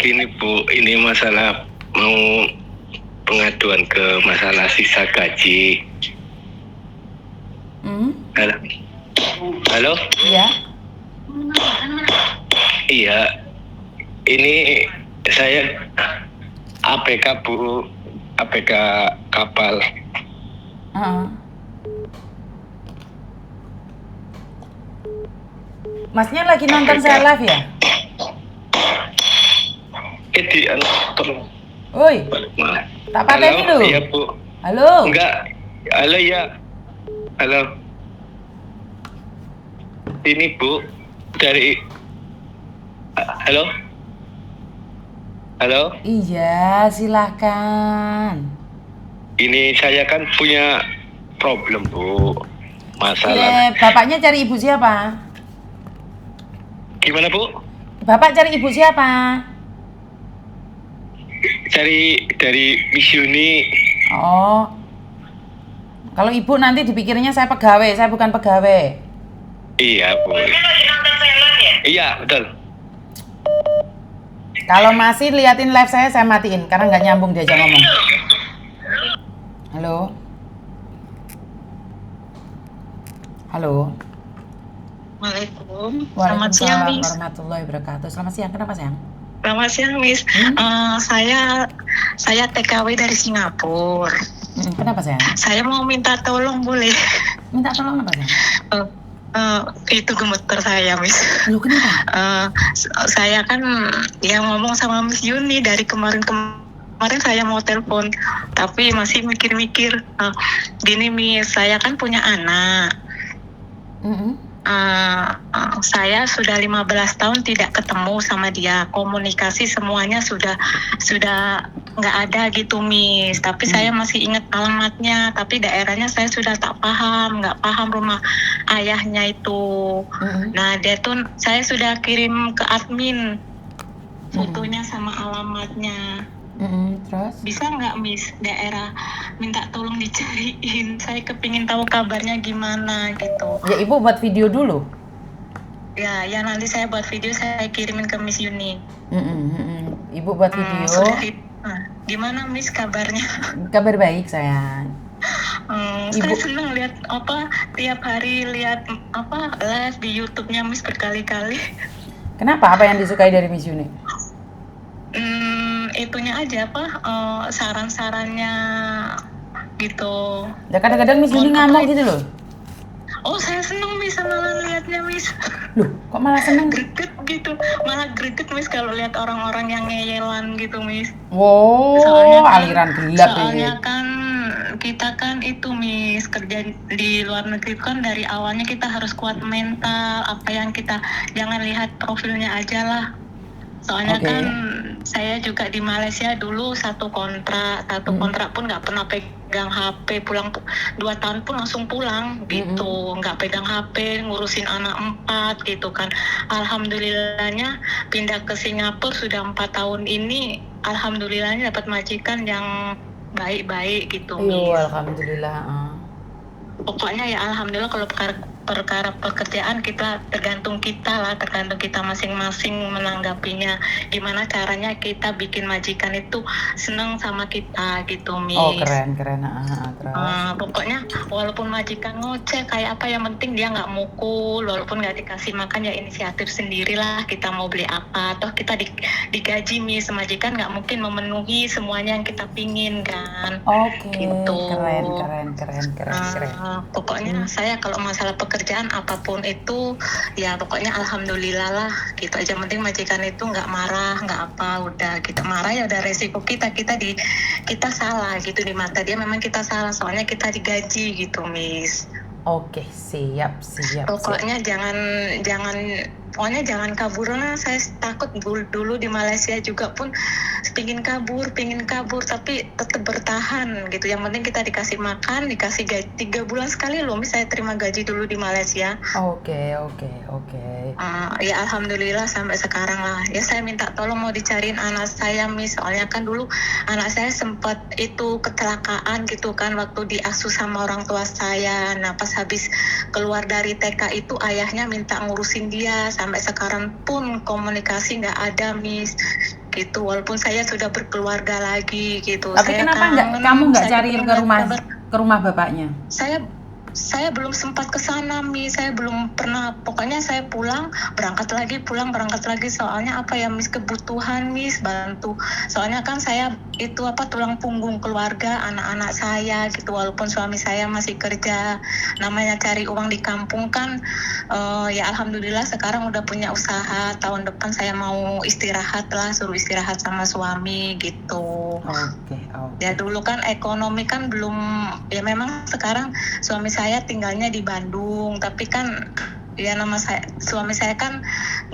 Gini Bu, ini masalah mau pengaduan ke masalah sisa gaji. Halo? Halo? Iya. Iya, ini saya APK Bu, APK kapal. Masnya lagi nonton APK. saya live ya? Di Woi, tak patenin lu. Iya Bu. Halo. Enggak. Halo ya. Halo. Ini Bu dari. Halo. Halo. Iya, silahkan. Ini saya kan punya problem Bu. Masalah. Bapaknya cari ibu siapa? Gimana Bu? Bapak cari ibu siapa? Cari dari Miss Yuni. Oh. Kalau ibu nanti dipikirnya saya pegawai, saya bukan pegawai. Iya Bu. Iya betul. Kalau masih liatin live saya matiin karena nggak nyambung diajak ngomong. Halo. Halo. Waalaikumsalam. Waalaikumsalam warahmatullahi wabarakatuh. Selamat siang. Kenapa sayang? Selamat siang, Miss. Saya TKW dari Singapura. Kenapa sayang? Saya mau minta tolong boleh? Minta tolong apa sayang? Itu gemeter saya, Miss. Lu kenapa? Saya kan yang ngomong sama Miss Yuni dari kemarin saya mau telepon, tapi masih mikir-mikir. Gini, Miss, saya kan punya anak. Saya sudah 15 tahun tidak ketemu sama dia, komunikasi semuanya sudah nggak ada gitu, Miss. Tapi saya masih ingat alamatnya, tapi daerahnya saya sudah nggak paham rumah ayahnya itu. Nah, saya sudah kirim ke admin fotonya sama alamatnya. Terus? Bisa nggak, Miss, daerah minta tolong dicariin, saya kepingin tahu kabarnya gimana gitu. Ya ibu buat video dulu. Ya nanti saya buat video, saya kirimin ke Miss Yuni. Ibu buat video. Gimana, Miss, kabarnya? Kabar baik sayang. Saya senang lihat tiap hari lihat live di YouTube-nya Miss berkali-kali. Kenapa? Apa yang disukai dari Miss Yuni? Itunya aja saran-sarannya gitu. Ya kadang-kadang Miss Yuni ngamuk gitu loh. Oh, saya seneng Miss malah lihatnya, Miss. Loh, kok malah seneng? Greget gitu. Malah greget, Miss, kalau lihat orang-orang yang ngeyelan gitu, Miss. Wow, aliran gelap ini. Soalnya kan kita kan itu, Miss, kerja di luar negeri kan dari awalnya kita harus kuat mental. Apa yang jangan lihat profilnya aja lah. Soalnya kan saya juga di Malaysia dulu satu kontrak pun nggak pernah pegang HP, pulang 2 tahun pun langsung pulang gitu, nggak pegang HP, ngurusin anak 4 gitu kan. Alhamdulillahnya pindah ke Singapura sudah 4 tahun ini, alhamdulillahnya dapat majikan yang baik-baik gitu. Iya, alhamdulillah. Pokoknya ya alhamdulillah, kalau perkara pekerjaan kita tergantung kita masing-masing menanggapinya. Gimana caranya kita bikin majikan itu seneng sama kita gitu, Miss. Oh, keren. Terus? Pokoknya walaupun majikan ngoceh kayak apa, yang penting dia nggak mukul, walaupun nggak dikasih makan ya inisiatif sendirilah kita mau beli apa. Toh kita digaji, Miss. Majikan nggak mungkin memenuhi semuanya yang kita pingin kan. Gitu. Keren. Pokoknya saya kalau masalah pekerjaan apapun itu ya pokoknya alhamdulillah lah gitu aja. Penting majikan itu nggak marah, nggak apa, udah kita marah ya udah resiko kita salah gitu di mata dia, memang kita salah soalnya kita digaji gitu, Miss. Oke, siap. Pokoknya jangan kabur lah. Saya takut dulu di Malaysia juga pun pingin kabur tapi tetap bertahan gitu. Yang penting kita dikasih makan, dikasih gaji 3 bulan sekali loh, Miss, saya terima gaji dulu di Malaysia. Oke. Ya alhamdulillah sampai sekarang lah. Ya saya minta tolong mau dicariin anak saya, Miss. Soalnya kan dulu anak saya sempat itu kecelakaan gitu kan waktu diasuh sama orang tua saya. Nah pas habis keluar dari TK itu ayahnya minta ngurusin dia, sampai sekarang pun komunikasi nggak ada, Miss. gitu, walaupun saya sudah berkeluarga lagi gitu. Tapi Saya kenapa kangen, kamu nggak saya cari pengen ke rumah kabar. bapaknya? Saya belum sempat ke sana, Miss. Saya belum pernah. Pokoknya saya pulang, berangkat lagi. Soalnya apa ya, Miss, kebutuhan, Miss, bantu. Soalnya kan saya itu tulang punggung keluarga, anak-anak saya gitu. Walaupun suami saya masih kerja, namanya cari uang di kampung kan. Ya alhamdulillah sekarang udah punya usaha. Tahun depan saya mau istirahat lah, suruh istirahat sama suami gitu. Oke. Ya dulu kan ekonomi kan belum, ya memang sekarang suami saya tinggalnya di Bandung, tapi kan ya suami saya kan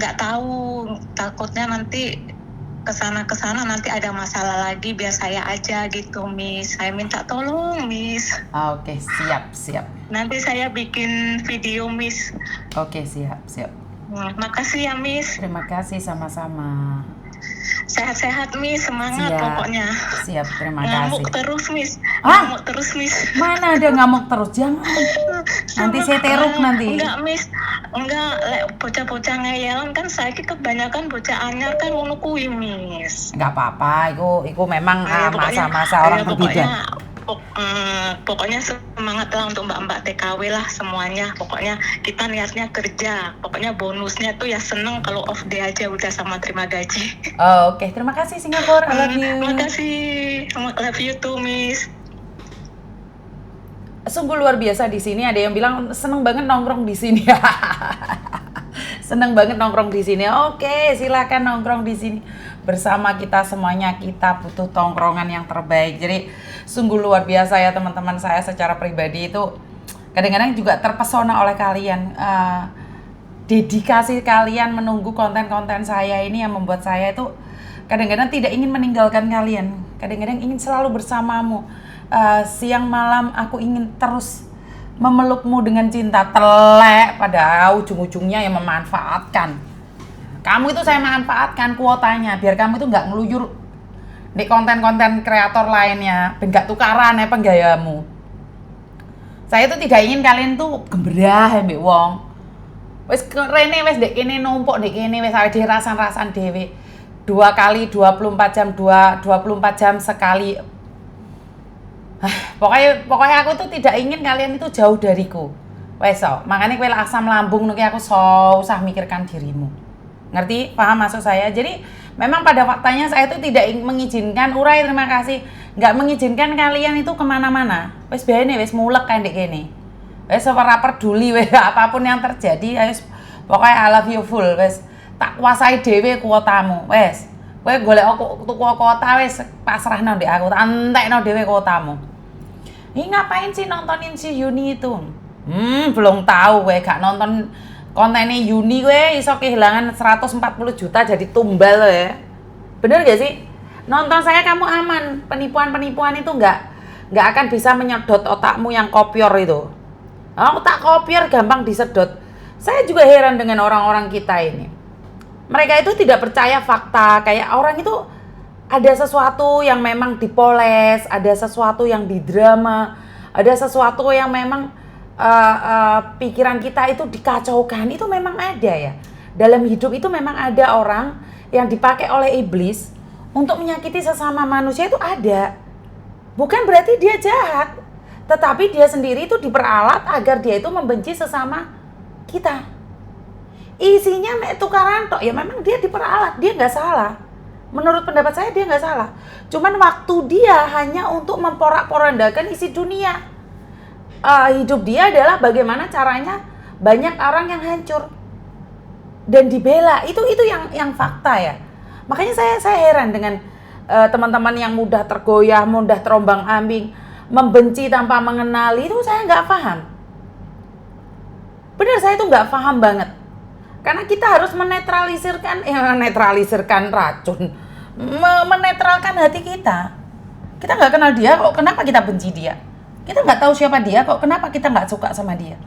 nggak tahu, takutnya nanti kesana nanti ada masalah lagi, biar saya aja gitu, Miss. Saya minta tolong, Miss. Oke, siap. Nanti saya bikin video, Miss. Oke, siap. Makasih ya, Miss. Terima kasih, sama-sama. Sehat-sehat, Miss. Semangat Siap. pokoknya. Siap, terima Ngamuk kasih. terus, Miss. Hah? Ngamuk terus, Miss. Mana ada ngamuk terus? Jangan. Nanti saya teruk nanti. Enggak, Miss. Enggak, bocah-bocah ngeyelan kan saya kebanyakan bocah anyar kan ngono kuwi, Miss. Nggak apa-apa, itu memang masa-masa orang berbeda. Pokoknya semangat lah untuk mbak-mbak TKW lah semuanya. Pokoknya kita niatnya kerja. Pokoknya bonusnya tuh ya seneng kalau off day aja udah sama terima gaji. Oke, terima kasih Singapura. I love you. Makasih. Love you too, Miss. Sungguh luar biasa di sini. Ada yang bilang seneng banget nongkrong di sini. Seneng banget nongkrong di sini. Oke, silakan nongkrong di sini bersama kita semuanya. Kita butuh tongkrongan yang terbaik. Jadi sungguh luar biasa ya teman-teman. Saya secara pribadi itu kadang-kadang juga terpesona oleh kalian. Dedikasi kalian menunggu konten-konten saya ini yang membuat saya itu kadang-kadang tidak ingin meninggalkan kalian. Kadang-kadang ingin selalu bersamamu. Siang malam aku ingin terus memelukmu dengan cinta. Telek pada ujung-ujungnya yang memanfaatkan. Kamu itu saya manfaatkan kuotanya biar kamu itu nggak ngeluyur di konten-konten kreator lainnya, ben gak tukaran ya penggayamu. Saya itu tidak ingin kalian tuh gemberah mbek wong. Wis rene wis ndek kene numpuk ndek kene wis awake dhewe rasan-rasan dhewe. 2 kali 24 jam 24 jam sekali. Pokoknya aku tuh tidak ingin kalian itu jauh dariku. Wes makanya kowe asam lambung nuki aku usah mikirkan dirimu. Ngerti? Paham maksud saya? Jadi memang pada faktanya saya itu tidak mengizinkan Urai, terima kasih, nggak mengizinkan kalian itu kemana-mana. Wes bene, wes mulek kayak dek gini. Wes ora peduli, wes apapun yang terjadi, wes pokoknya I love you full, wes tak kuasai dewe kuotamu, wes. Wes golek aku tuku kuota, wes pasrahno ndek aku, tak entekno dewe kuotamu. Ini ngapain sih nontonin si Yuni itu? Belum tahu, wes gak nonton kontennya Yuni gue iso kehilangan 140 juta jadi tumbal ya. Bener gak sih? Nonton saya kamu aman. Penipuan-penipuan itu nggak akan bisa menyedot otakmu yang kopior itu. Aku tak kopior gampang disedot. Saya juga heran dengan orang-orang kita ini. Mereka itu tidak percaya fakta. Kayak orang itu ada sesuatu yang memang dipoles, ada sesuatu yang didrama, ada sesuatu yang memang pikiran kita itu dikacaukan. Itu memang ada ya. Dalam hidup itu memang ada orang yang dipakai oleh iblis untuk menyakiti sesama manusia, itu ada. Bukan berarti dia jahat, tetapi dia sendiri itu diperalat agar dia itu membenci sesama kita. Isinya tukaran tok, ya memang dia diperalat, dia nggak salah. Menurut pendapat saya dia nggak salah. Cuman waktu dia hanya untuk memporak-porandakan isi dunia. Hidup dia adalah bagaimana caranya banyak orang yang hancur dan dibela. Itu yang fakta ya. Makanya saya heran dengan teman-teman yang mudah tergoyah, mudah terombang-ambing, membenci tanpa mengenali. Itu saya nggak paham. Benar, saya itu nggak paham banget. Karena kita harus menetralisirkan racun, menetralkan hati kita. Kita nggak kenal dia kok, kenapa kita benci dia? Kita nggak tahu siapa dia kok, kenapa kita nggak suka sama dia?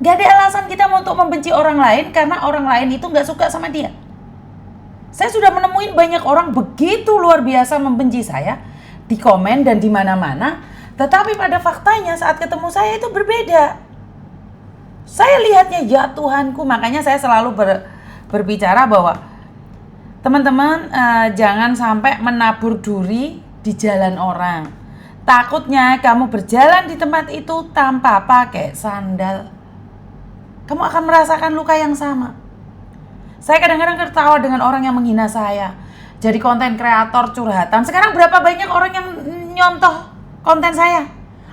Nggak ada alasan kita untuk membenci orang lain karena orang lain itu nggak suka sama dia. Saya sudah menemuin banyak orang begitu luar biasa membenci saya di komen dan di mana-mana, tetapi pada faktanya saat ketemu saya itu berbeda. Saya lihatnya ya Tuhanku, makanya saya selalu berbicara bahwa Teman-teman, jangan sampai menabur duri di jalan orang. Takutnya kamu berjalan di tempat itu tanpa pakai sandal, kamu akan merasakan luka yang sama. Saya kadang-kadang ketawa dengan orang yang menghina saya. Jadi konten kreator curhatan. Sekarang berapa banyak orang yang nyontoh konten saya?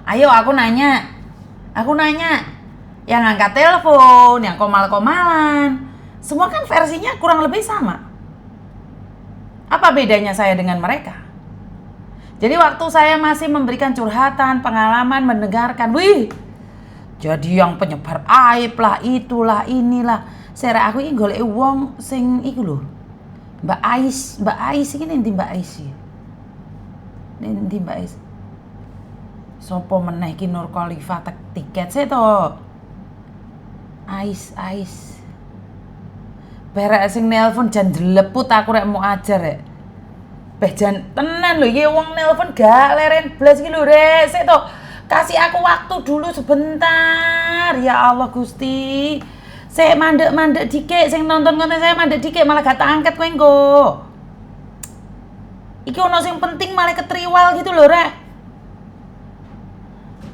Ayo aku nanya. Yang angkat telepon, yang komal-komalan, semua kan versinya kurang lebih sama. Apa bedanya saya dengan mereka? Jadi waktu saya masih memberikan curhatan, pengalaman, mendengarkan, wih, jadi yang penyebar aib lah, itulah, inilah. Saya aku ini golek wong sing iku lho. Mbak Ais iki nanti Mbak Ais. Nanti Mbak Ais. Sopo meneh ki Nur Khalifa tiket saya to. Ais. Berek sing nelpon jan jeleput aku rek mau ajar rek. Beh jan tenan lho iki wong nelpon gak leren blas iki lho rek. Saya to kasih aku waktu dulu sebentar. Ya Allah Gusti. Saya mandek dikit, saya nonton konten saya mandek dikit malah gak tak angkat kowe engko. Iki ono sing penting malah ketriwal gitu lho rek.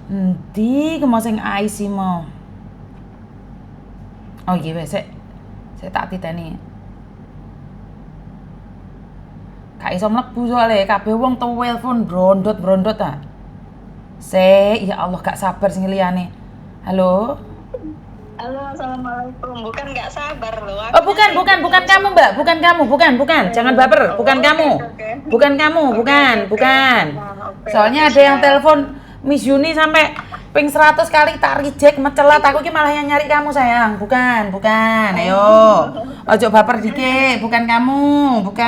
Endi kemo sing Ais mau. Oh iya wes, saya tak titeni. Gak iso mlebu soalnya kabeh wong telepon brondot ah. Ya Allah gak sabar sing liyane. Halo, assalamualaikum. Bukan nggak sabar loh. Oh bukan kamu Mbak, bukan kamu. Jangan baper, bukan kamu. Bukan kamu, bukan. Soalnya ada yang telepon Miss Yuni sampai ping 100 kali tak reject mecelat aku ki malah yang nyari kamu sayang. Bukan. Ayo. Ojo baper dikit, bukan kamu, bukan.